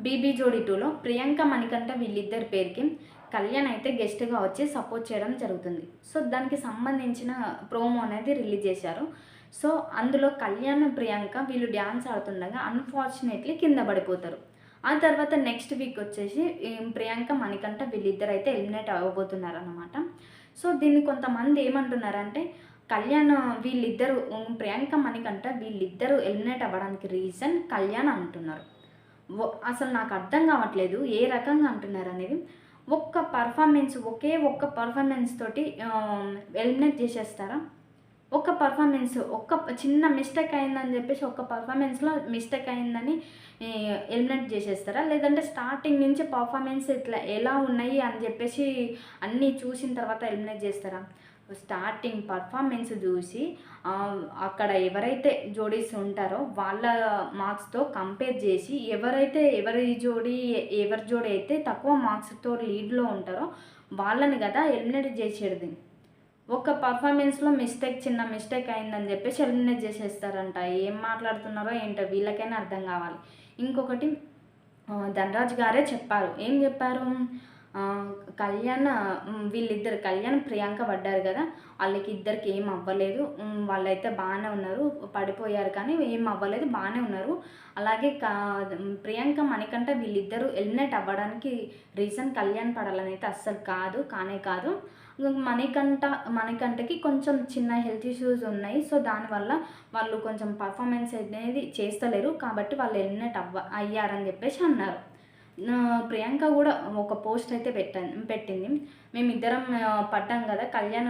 BB జోడి 2లో ప్రియాంక, మణికంఠ వీళ్ళిద్దరి పేరుకి కళ్యాణ్ అయితే గెస్ట్‌గా వచ్చి సపోర్ట్ చేయడం జరుగుతుంది. సో, దానికి సంబంధించిన ప్రోమో అనేది రిలీజ్ చేశారు. సో, అందులో కళ్యాణ్, ప్రియాంక వీళ్ళు డాన్స్ ఆడుతుండగా అన్‌ఫార్చునేట్‌లీ కింద పడిపోతారు. ఆ తర్వాత నెక్స్ట్ వీక్ వచ్చేసి ప్రియాంక, మణికంఠ వీళ్ళిద్దరైతే ఎలిమినేట్ అవ్వబోతున్నారనమాట. సో, దీన్ని కొంతమంది ఏమంటున్నారంటే కళ్యాణ్ వీళ్ళిద్దరూ ప్రియాంక, మణికంఠ వీళ్ళిద్దరూ ఎలిమినేట్ అవ్వడానికి రీజన్ కళ్యాణ్ అంటున్నారు. అసలు నాకు అర్థం కావట్లేదు ఏ రకంగా అంటున్నారనేది. ఒకే ఒక్క పర్ఫార్మెన్స్ తోటి ఎలిమినేట్ చేసేస్తారా? ఒక్క చిన్న మిస్టేక్ అయిందని చెప్పేసి ఒక్క పర్ఫార్మెన్స్‌లో మిస్టేక్ అయిందని ఎలిమినేట్ చేసేస్తారా? లేదంటే స్టార్టింగ్ నుంచి పర్ఫార్మెన్స్ ఇట్లా ఎలా ఉన్నాయి అని చెప్పేసి అన్నీ చూసిన తర్వాత ఎలిమినేట్ చేస్తారా? స్టార్టింగ్ పర్ఫార్మెన్స్ చూసి అక్కడ ఎవరైతే జోడీస్ ఉంటారో వాళ్ళ మార్క్స్‌తో కంపేర్ చేసి ఎవరి జోడీ అయితే తక్కువ మార్క్స్‌తో లీడ్‌లో ఉంటారో వాళ్ళని కదా ఎలిమినేట్ చేసేది. ఒక పర్ఫార్మెన్స్‌లో చిన్న మిస్టేక్ అయిందని చెప్పేసి ఎలిమినేట్ చేసేస్తారంట. ఏం మాట్లాడుతున్నారో ఏంటో వీళ్ళకైనా అర్థం కావాలి. ఇంకొకటి ధనరాజ్ గారే చెప్పారు. ఏం చెప్పారు? కళ్యాణ్, ప్రియాంక పడ్డారు కదా! ఇద్దరికి ఏం అవ్వలేదు. వాళ్ళైతే బాగానే ఉన్నారు. పడిపోయారు కానీ ఏం అవ్వలేదు, బాగానే ఉన్నారు. అలాగే ప్రియాంక, మణికంఠ వీళ్ళిద్దరూ ఎలిమినేట్ అవ్వడానికి రీజన్ కళ్యాణ్ పడాలనైతే అస్సలు కానే కాదు. మణికంఠకి కొంచెం చిన్న హెల్త్ ఇష్యూస్ ఉన్నాయి. సో, దానివల్ల వాళ్ళు కొంచెం పర్ఫార్మెన్స్ అనేది చేస్తలేరు. కాబట్టి వాళ్ళు ఎలిమినేట్ అయ్యారని చెప్పేసి అన్నారు. ప్రియాంక కూడా ఒక పోస్ట్ అయితే పెట్టింది. మేమిద్దరం పడ్డాం కదా! కళ్యాణ్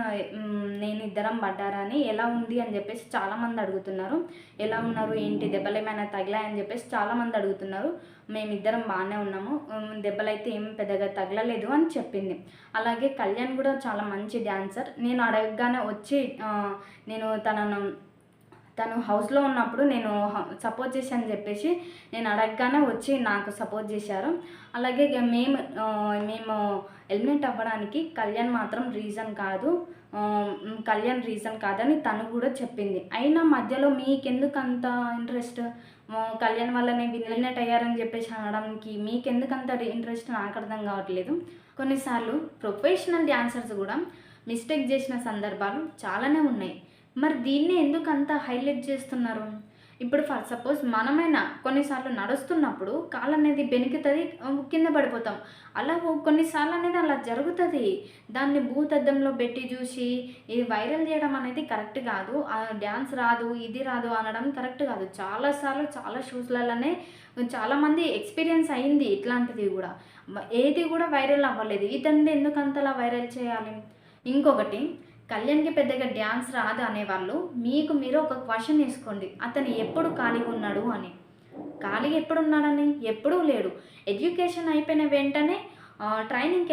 నేను ఇద్దరం పడ్డారా అని, ఎలా ఉంది అని చెప్పేసి చాలామంది అడుగుతున్నారు. ఎలా ఉన్నారు ఏంటి, దెబ్బలేమైనా తగిలాయని చెప్పేసి చాలామంది అడుగుతున్నారు. మేమిద్దరం బాగానే ఉన్నాము, దెబ్బలైతే ఏం పెద్దగా తగలలేదు అని చెప్పింది. అలాగే కళ్యాణ్ కూడా చాలా మంచి డాన్సర్. నేను అడగగానే వచ్చి తను హౌస్లో ఉన్నప్పుడు నేను సపోర్ట్ చేశాను అని చెప్పేసి నేను అడగగానే వచ్చి నాకు సపోర్ట్ చేశారు. అలాగే మేము ఎలిమినేట్ అవ్వడానికి కళ్యాణ్ మాత్రం రీజన్ కాదని తను కూడా చెప్పింది. అయినా మధ్యలో మీకెందుకు అంత ఇంట్రెస్ట్? కళ్యాణ్ వల్లనే ఎలిమినేట్ అయ్యారని చెప్పేసి అనడానికి మీకెందుకంత ఇంట్రెస్ట్ నాకు అర్థం కావట్లేదు. కొన్నిసార్లు ప్రొఫెషనల్ డాన్సర్స్ కూడా మిస్టేక్ చేసిన సందర్భాలు చాలానే ఉన్నాయి. మరి దీన్ని ఎందుకు అంత హైలైట్ చేస్తున్నారు? ఇప్పుడు ఫర్ సపోజ్ మనమైనా కొన్నిసార్లు నడుస్తున్నప్పుడు కాలు అనేది బెణుకుతుంది, కింద పడిపోతాం. అలా కొన్నిసార్లు అనేది అలా జరుగుతుంది. దాన్ని భూతద్దంలో పెట్టి చూసి ఇది వైరల్ చేయడం అనేది కరెక్ట్ కాదు. డ్యాన్స్ రాదు, ఇది రాదు అనడం కరెక్ట్ కాదు. చాలాసార్లు చాలా షోస్లలోనే చాలామంది ఎక్స్పీరియన్స్ అయింది ఇట్లాంటిది కూడా. ఏది కూడా వైరల్ అవ్వలేదు. ఇదంతా ఎందుకు అంతలా వైరల్ చేయాలి? ఇంకొకటి, కళ్యాణ్‌కి పెద్దగా డ్యాన్స్ రాదు అనేవాళ్ళు మీరు ఒక క్వశ్చన్ వేసుకోండి. అతను ఎప్పుడు ఖాళీగా ఉన్నాడు అని. ఖాళీగా ఎప్పుడున్నాడని? ఎప్పుడూ లేడు. ఎడ్యుకేషన్ అయిపోయిన వెంటనే ట్రైనింగ్‌కి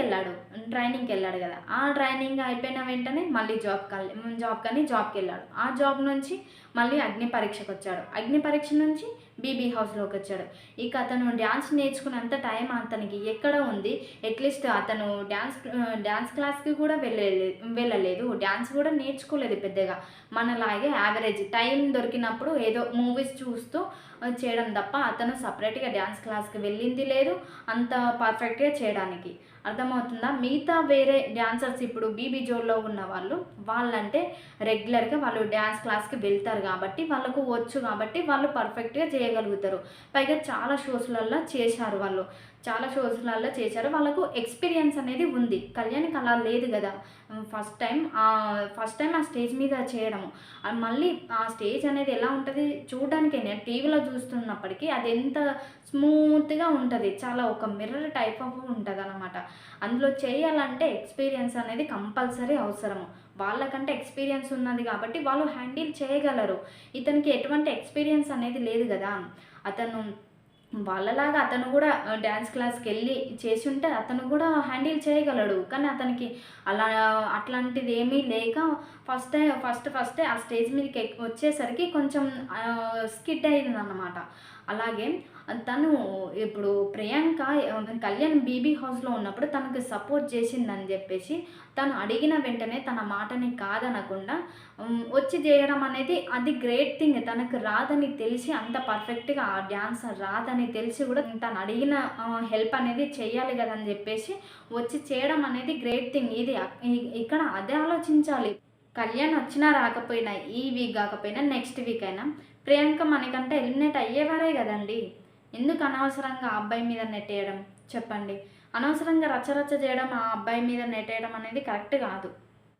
వెళ్ళాడు కదా! ఆ ట్రైనింగ్ అయిపోయిన వెంటనే మళ్ళీ జాబ్‌కి వెళ్ళాడు. ఆ జాబ్ నుంచి మళ్ళీ అగ్ని పరీక్షకు వచ్చాడు. అగ్ని పరీక్ష నుంచి బీబీ హౌస్లోకి వచ్చాడు. ఇక అతను డ్యాన్స్ నేర్చుకున్నంత టైం అతనికి ఎక్కడ ఉంది? అట్లీస్ట్ అతను డ్యాన్స్ క్లాస్కి కూడా వెళ్ళలేదు. డ్యాన్స్ కూడా నేర్చుకోలేదు పెద్దగా. మనలాగే యావరేజ్ టైం దొరికినప్పుడు ఏదో మూవీస్ చూస్తూ చేయడం తప్ప అతను సపరేట్గా డ్యాన్స్ క్లాస్కి వెళ్ళింది లేదు అంత పర్ఫెక్ట్గా చేయడానికి. అర్థమవుతుందా? మిగతా వేరే డాన్సర్స్ ఇప్పుడు బీబీ జోడ్లో ఉన్న వాళ్ళంటే రెగ్యులర్గా వాళ్ళు డ్యాన్స్ క్లాస్కి వెళ్తారు కాబట్టి వాళ్ళకు వచ్చు కాబట్టి వాళ్ళు పర్ఫెక్ట్గా చేయగలుగుతారు. పైగా చాలా షోస్లల్లో చేశారు వాళ్ళు. వాళ్ళకు ఎక్స్పీరియన్స్ అనేది ఉంది. కళ్యాణ్‌కి అలా లేదు కదా! ఫస్ట్ టైం ఆ స్టేజ్ మీద చేయడము. మళ్ళీ ఆ స్టేజ్ అనేది ఎలా ఉంటుంది చూడడానికైనా టీవీలో చూస్తున్నప్పటికీ అది ఎంత స్మూత్‌గా ఉంటుంది. చాలా ఒక మిర్రర్ టైప్ ఆఫ్ ఉంటదనమాట. అందులో చేయాలంటే ఎక్స్పీరియన్స్ అనేది కంపల్సరీ అవసరము. వాళ్ళకంటే ఎక్స్పీరియన్స్ ఉన్నది కాబట్టి వాళ్ళు హ్యాండిల్ చేయగలరు. ఇతనికి ఎటువంటి ఎక్స్పీరియన్స్ అనేది లేదు కదా! వాళ్ళలాగా అతను కూడా డ్యాన్స్ క్లాస్కి వెళ్ళి చేసి ఉంటే అతను కూడా హ్యాండిల్ చేయగలడు. కానీ అతనికి అట్లాంటిది ఏమీ లేక ఫస్టే ఆ స్టేజ్ మీదకి వచ్చేసరికి కొంచెం స్కిడ్ అయిందన్నమాట. అలాగే తను ఇప్పుడు ప్రియాంక కళ్యాణ్ బీబీ హౌస్‌లో ఉన్నప్పుడు తనకు సపోర్ట్ చేసిందని జెప్పేసి, తను అడిగిన వెంటనే తన మాటని కాదనకుండా వచ్చి జేయడం అనేది అది గ్రేట్ థింగ్. తనకు రాదని తెలిసి అంత పర్ఫెక్ట్‌గా ఆ డాన్స్ రాదని తెలిసి గూడా తను అడిగిన హెల్ప్ అనేది చెయ్యాలి గదని జెప్పేసి వచ్చి చేయడం అనేది గ్రేట్ థింగ్. ఇది ఇక్కడ అదే ఆలోచించాలి. కళ్యాణ్ వచ్చినా రాకపోయినా, ఈ వీక్ గాకపోయినా నెక్స్ట్ వీక్ అయినా ప్రియాంక మనకంటే ఎలిమినేట్ అయ్యేవారే గదండీ! ఎందుకు అనవసరంగా ఆ అబ్బాయి మీద నెట్టేయడం చెప్పండి. అనవసరంగా రచ్చ రచ్చ చేయడం, ఆ అబ్బాయి మీద నెట్టేయడం అనేది కరెక్ట్ గాదు.